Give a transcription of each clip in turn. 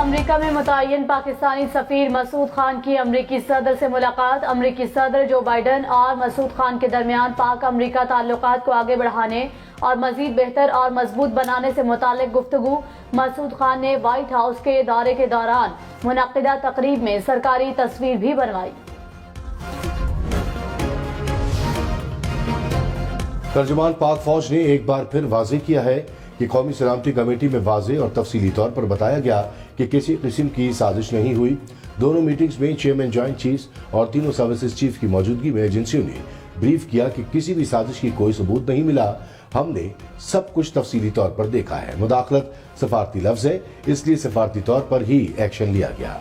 امریکہ میں متعین پاکستانی سفیر مسعود خان کی امریکی صدر سے ملاقات۔ امریکی صدر جو بائیڈن اور مسعود خان کے درمیان پاک امریکہ تعلقات کو آگے بڑھانے اور مزید بہتر اور مضبوط بنانے سے متعلق گفتگو۔ مسعود خان نے وائٹ ہاؤس کے دورے کے دوران منعقدہ تقریب میں سرکاری تصویر بھی بنوائی۔ ترجمان پاک فوج نے ایک بار پھر واضح کیا ہے کہ قومی سلامتی کمیٹی میں واضح اور تفصیلی طور پر بتایا گیا کہ کسی قسم کی سازش نہیں ہوئی۔ دونوں میٹنگز میں چیئرمین جوائنٹ چیفز اور تینوں سروسز چیف کی موجودگی میں ایجنسیوں نے بریف کیا کہ کسی بھی سازش کی کوئی ثبوت نہیں ملا۔ ہم نے سب کچھ تفصیلی طور پر دیکھا ہے۔ مداخلت سفارتی لفظ ہے، اس لیے سفارتی طور پر ہی ایکشن لیا گیا۔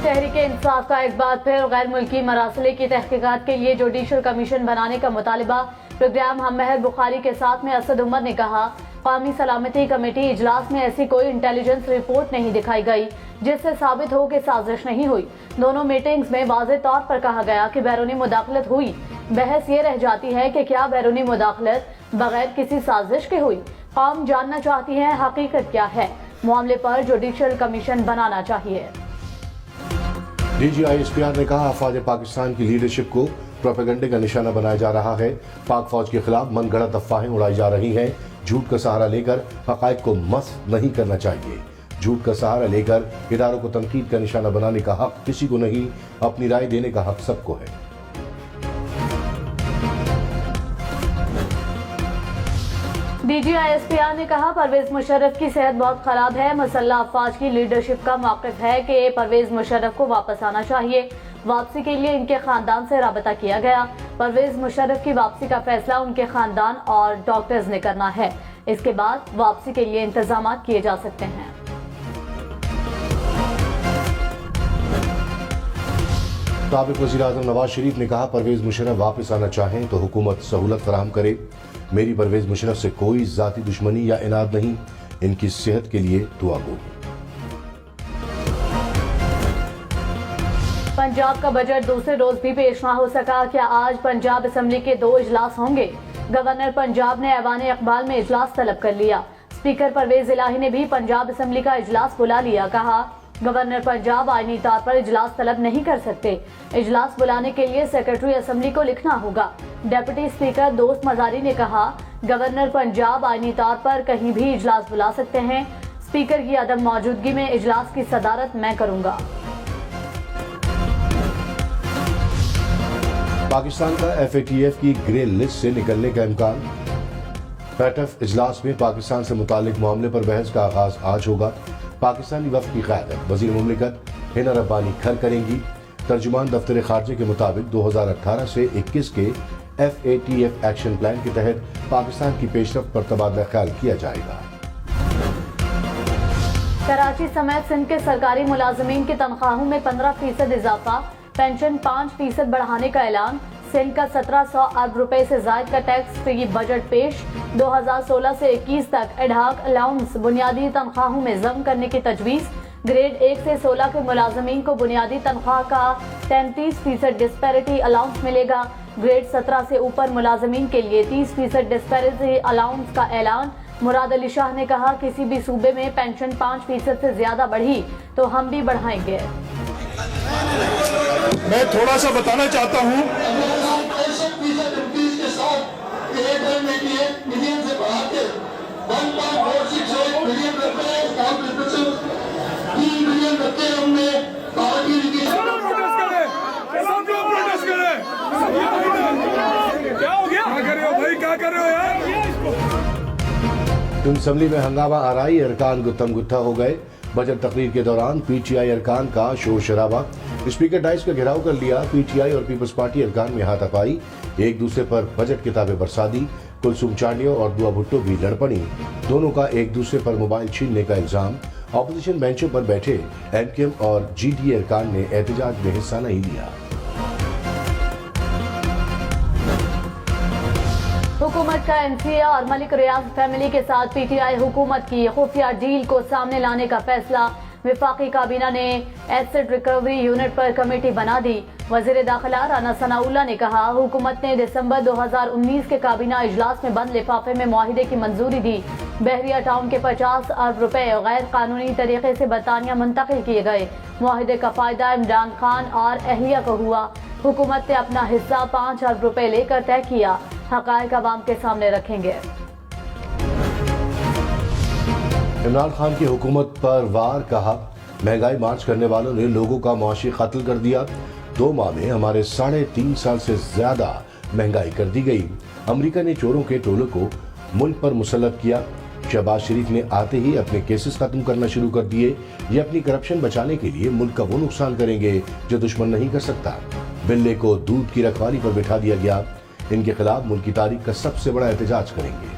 تحریک انصاف کا ایک بار پھر غیر ملکی مراسلے کی تحقیقات کے لیے جوڈیشل کمیشن بنانے کا مطالبہ۔ پروگرام ہم مہر بخاری کے ساتھ میں اسد عمر نے کہا، قومی سلامتی کمیٹی اجلاس میں ایسی کوئی انٹیلیجنس رپورٹ نہیں دکھائی گئی جس سے ثابت ہو کہ سازش نہیں ہوئی۔ دونوں میٹنگز میں واضح طور پر کہا گیا کہ بیرونی مداخلت ہوئی۔ بحث یہ رہ جاتی ہے کہ کیا بیرونی مداخلت بغیر کسی سازش کے ہوئی؟ قوم جاننا چاہتی ہے حقیقت کیا ہے۔ معاملے پر جوڈیشل کمیشن بنانا چاہیے۔ D G I S P R نے کہا، افواج پاکستان کی لیڈرشپ کو پروپیگنڈے کا نشانہ بنایا جا رہا ہے۔ پاک فوج کے خلاف من گھڑت افواہیں اڑائی جا رہی ہیں۔ جھوٹ کا سہارا لے کر حقائق کو مسخ نہیں کرنا چاہیے۔ جھوٹ کا سہارا لے کر اداروں کو تنقید کا نشانہ بنانے کا حق کسی کو نہیں، اپنی رائے دینے کا حق سب کو ہے۔ D G I S P R نے کہا، پرویز مشرف کی صحت بہت خراب ہے۔ مسلح افواج کی لیڈرشپ کا موقف ہے کہ پرویز مشرف کو واپس آنا چاہیے۔ واپسی کے لیے ان کے خاندان سے رابطہ کیا گیا۔ پرویز مشرف کی واپسی کا فیصلہ ان کے خاندان اور ڈاکٹرز نے کرنا ہے۔ اس کے بعد واپسی کے لیے انتظامات کیے جا سکتے ہیں۔ سابق وزیر اعظم نواز شریف نے کہا، پرویز مشرف واپس آنا چاہیں تو حکومت سہولت فراہم کرے۔ میری پرویز مشرف سے کوئی ذاتی دشمنی یا عناد نہیں، ان کی صحت کے لیے دعا گو۔ پنجاب کا بجٹ دوسرے روز بھی پیش نہ ہو سکا۔ کیا آج پنجاب اسمبلی کے 2 اجلاس ہوں گے؟ گورنر پنجاب نے ایوان اقبال میں اجلاس طلب کر لیا۔ اسپیکر پرویز الہی نے بھی پنجاب اسمبلی کا اجلاس بلا لیا۔ کہا، گورنر پنجاب آئینی طور پر اجلاس طلب نہیں کر سکتے۔ اجلاس بلانے کے لیے سیکرٹری اسمبلی کو لکھنا ہوگا۔ ڈپٹی اسپیکر دوست مزاری نے کہا، گورنر پنجاب آئینی طور پر کہیں بھی اجلاس بلا سکتے ہیں۔ اسپیکر کی عدم موجودگی میں اجلاس کی صدارت میں کروں گا۔ پاکستان کا ایف اے ٹی ایف کی گرے لسٹ سے نکلنے کا امکان۔ پیٹف اجلاس میں پاکستان سے متعلق معاملے پر بحث کا آغاز آج ہوگا۔ پاکستانی وفد کی قیادت وزیر مملکت ہنا ربانی کھر کریں گی۔ ترجمان دفتر خارجہ کے مطابق 2018 سے 21 کے F A T F action plan کے تحت پاکستان کی پیش رفت پر تبادلہ خیال کیا جائے گا۔ کراچی سمیت سندھ کے سرکاری ملازمین کی تنخواہوں میں 15% اضافہ، پینشن 5% بڑھانے کا اعلان۔ سندھ کا 1700 ارب روپے سے زائد کا ٹیکس فری بجٹ پیش۔ 2016 سے 21 تک ایڈہاک الاؤنس بنیادی تنخواہوں میں ضم کرنے کی تجویز۔ گریڈ 1 سے 16 کے ملازمین کو بنیادی تنخواہ کا 33% ڈسپیرٹی الاؤنس ملے گا۔ گریڈ 17 سے اوپر ملازمین کے لیے 30% ڈسپیرٹی الاؤنس کا اعلان۔ مراد علی شاہ نے کہا، کسی بھی صوبے میں پینشن 5% سے زیادہ بڑھی تو ہم بھی بڑھائیں گے۔ میں تھوڑا سا بتانا چاہتا ہوں، اسمبلی میں ہنگامہ آرائی، ارکان گتم گتھا ہو گئے۔ بجٹ تقریر کے دوران پی ٹی آئی ارکان کا شور شرابہ۔ اسپیکر ڈائس کا گھیراؤ کر لیا۔ پی ٹی آئی اور پیپلز پارٹی ارکان میں ہاتھا پائی، ایک دوسرے پر بجٹ کتابیں برسا دی۔ کلثوم چانڈیو اور دعا بھٹو بھی لڑ پڑی، دونوں کا ایک دوسرے پر موبائل چھیننے کا الزام۔ اپوزیشن بینچوں پر بیٹھے ایم کیو ایم اور جی ڈی اے ارکان نے احتجاج میں حصہ نہیں لیا۔ حکومت کا این سی اے اور ملک ریاض فیملی کے ساتھ پی ٹی آئی حکومت کی خفیہ ڈیل کو سامنے لانے کا فیصلہ۔ وفاقی کابینہ نے ایسڈ ریکوری یونٹ پر کمیٹی بنا دی۔ وزیر داخلہ رانا ثناء اللہ نے کہا، حکومت نے دسمبر 2019 کے کابینہ اجلاس میں بند لفافے میں معاہدے کی منظوری دی۔ بحریہ ٹاؤن کے 50 ارب روپے غیر قانونی طریقے سے برطانیہ منتقل کیے گئے. معاہدے کا فائدہ عمران خان اور اہلیہ کو ہوا. حکومت نے اپنا حصہ 5 ارب روپے لے کر طے کیا. حقائق عوام کے سامنے رکھیں گے. عمران خان کی حکومت پر وار کہا، مہنگائی مارچ کرنے والوں نے لوگوں کا معاشی قتل کر دیا. 2 ماہ میں ہمارے 3.5 سال سے زیادہ مہنگائی کر دی گئی. امریکہ نے چوروں کے ٹولوں کو ملک پر مسلط کیا. شہباز شریف نے آتے ہی اپنے کیسز ختم کرنا شروع کر دیے. یہ اپنی کرپشن بچانے کے لیے ملک کا وہ نقصان کریں گے جو دشمن نہیں کر سکتا. بلے کو دودھ کی رکھوالی پر بٹھا دیا گیا. ان کے خلاف ملک کی تاریخ کا سب سے بڑا احتجاج کریں گے.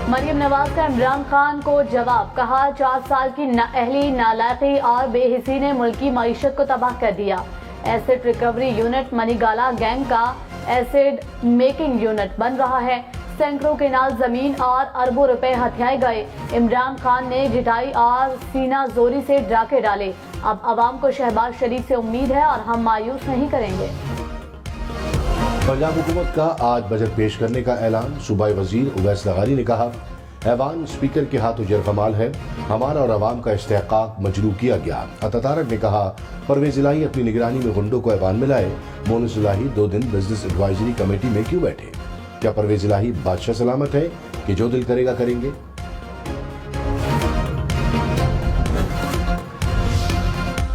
مریم نواز کا عمران خان کو جواب، کہا 4 سال کی نااہلی، نالائقی اور بے حسی نے ملکی معیشت کو تباہ کر دیا. ایسڈ ریکوری یونٹ منی گالا گینگ کا ایسڈ میکنگ یونٹ بن رہا ہے. سینکڑوں کنال زمین اور اربوں روپے ہتھیائے گئے. عمران خان نے جٹائی اور سینہ زوری سے ڈاکے ڈالے. اب عوام کو شہباز شریف سے امید ہے اور ہم مایوس نہیں کریں گے. پنجاب حکومت کا آج بجٹ پیش کرنے کا اعلان. صوبائی وزیر اویس لغاری نے کہا، ایوان اسپیکر کے ہاتھوں جرکمال ہے، ہمارا اور عوام کا استحقاق مجروح کیا گیا. عطا طارق نے کہا، پرویز الہی اپنی نگرانی میں غنڈوں کو ایوان میں لائے. مونس الہی 2 دن بزنس ایڈوائزری کمیٹی میں کیوں بیٹھے؟ کیا پرویز الہی بادشاہ سلامت ہے کہ جو دل کرے گا کریں گے؟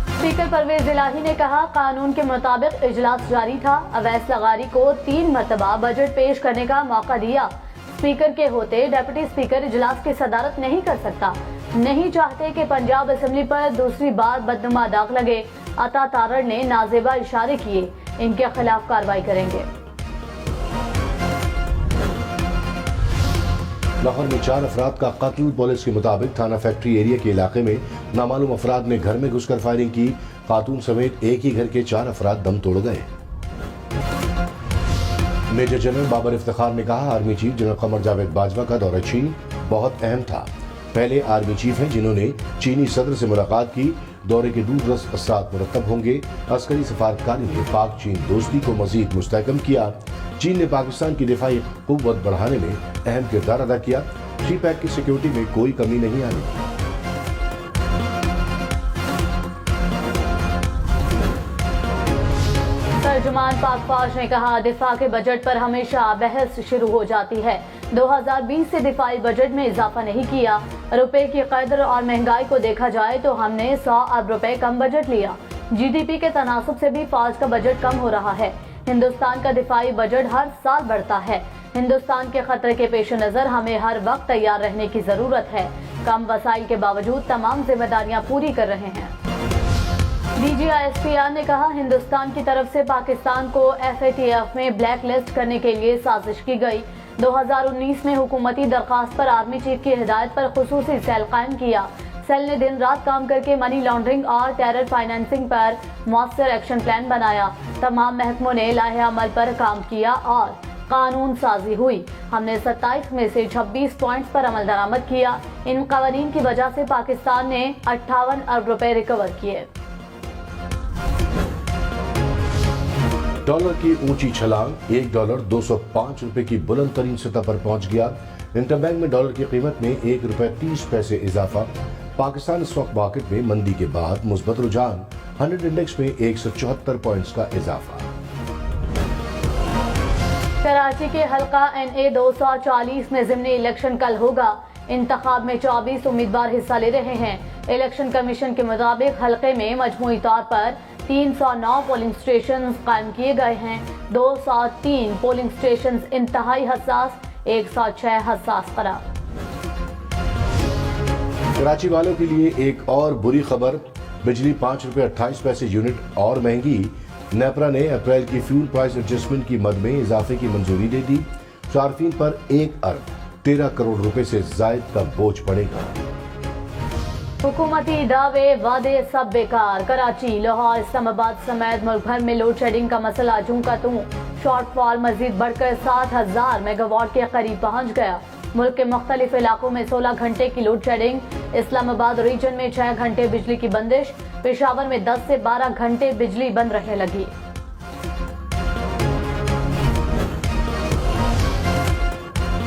اسپیکر پرویز الہی نے کہا، قانون کے مطابق اجلاس جاری تھا. اویس لغاری کو 3 مرتبہ بجٹ پیش کرنے کا موقع دیا. اسپیکر کے ہوتے ڈپٹی اسپیکر اجلاس کی صدارت نہیں کر سکتا. نہیں چاہتے کہ پنجاب اسمبلی پر دوسری بار بدنما داغ لگے. عطا طارق نے نازیبا اشارے کیے، ان کے خلاف کارروائی کریں گے. لاہور میں 4 افراد کا قتل. پولیس کے مطابق تھانہ فیکٹری ایریا کے علاقے میں نامعلوم افراد نے گھر میں گھس کر فائرنگ کی. خاتون سمیت ایک ہی گھر کے 4 افراد دم توڑ گئے. میجر جنرل بابر افتخار نے کہا، army chief general Qamar Javed Bajwa کا دورہ چین بہت اہم تھا. پہلے آرمی چیف ہیں جنہوں نے چینی صدر سے ملاقات کی. دورے کے دور رس اثرات مرتب ہوں گے. عسکری سفارتکاری نے پاک چین دوستی کو مزید مستحکم کیا. چین نے پاکستان کی دفاعی قوت بڑھانے میں اہم کردار ادا کیا. سی پیک کی سیکیورٹی میں کوئی کمی نہیں آنے دی. ترجمان پاک فوج نے کہا، دفاع کے بجٹ پر ہمیشہ بحث شروع ہو جاتی ہے. 2020 سے دفاعی بجٹ میں اضافہ نہیں کیا. روپے کی قدر اور مہنگائی کو دیکھا جائے تو ہم نے 100 ارب روپے کم بجٹ لیا. جی ڈی پی کے تناسب سے بھی فوج کا بجٹ کم ہو رہا ہے. ہندوستان کا دفاعی بجٹ ہر سال بڑھتا ہے. ہندوستان کے خطرے کے پیش نظر ہمیں ہر وقت تیار رہنے کی ضرورت ہے. کم وسائل کے باوجود تمام ذمہ داریاں پوری کر رہے ہیں. D G I S P R نے کہا، ہندوستان کی طرف سے پاکستان کو FATF میں بلیک لسٹ کرنے کے لیے سازش کی گئی. 2019 میں حکومتی درخواست پر آرمی چیف کی ہدایت پر خصوصی سیل قائم کیا. سیل نے دن رات کام کر کے منی لانڈرنگ اور ٹیرر فائنینسنگ پر مؤثر ایکشن پلان بنایا. تمام محکموں نے لائحہ عمل پر کام کیا اور قانون سازی ہوئی. ہم نے 27 میں سے 26 پوائنٹس پر عمل درآمد کیا. ان قوانین کی وجہ سے پاکستان نے 58 ارب روپے ریکور کیے. ڈالر کی اونچی چھلانگ. $1 205 روپے کی بلند ترین سطح پر پہنچ گیا. انٹر بینک میں ڈالر کی قیمت میں $1.30 اضافہ. پاکستان اسٹاک مارکیٹ میں مندی کے بعد مثبت رجحان. 100 انڈیکس میں 174 پوائنٹس کا اضافہ. کراچی کے حلقہ NA 240 میں ضمنی الیکشن کل ہوگا. انتخاب میں 24 امیدوار حصہ لے رہے ہیں. الیکشن کمیشن کے مطابق حلقے میں مجموعی طور پر 309 پولنگ اسٹیشنز قائم کیے گئے ہیں. 203 پولنگ اسٹیشنز انتہائی حساس، 106 حساس قرار. کراچی والوں کے لیے ایک اور بری خبر. بجلی $5.28 یونٹ اور مہنگی. نیپرا نے اپریل کی فیول پرائس ایڈجسٹمنٹ کی مد میں اضافے کی منظوری دے دی. صارفین پر 1 ارب 13 کروڑ روپے سے زائد کا بوجھ پڑے گا. حکومتی دعوے وعدے سب بیکار. کراچی، لاہور، اسلام آباد سمیت ملک بھر میں لوڈ شیڈنگ کا مسئلہ جوں کا توں. شارٹ فال مزید بڑھ کر 7000 میگا واٹ کے قریب پہنچ گیا. ملک کے مختلف علاقوں میں 16 گھنٹے کی لوڈ شیڈنگ. اسلام آباد ریجن میں 6 گھنٹے بجلی کی بندش. پشاور میں 10 سے 12 گھنٹے بجلی بند رہنے لگی.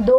2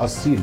80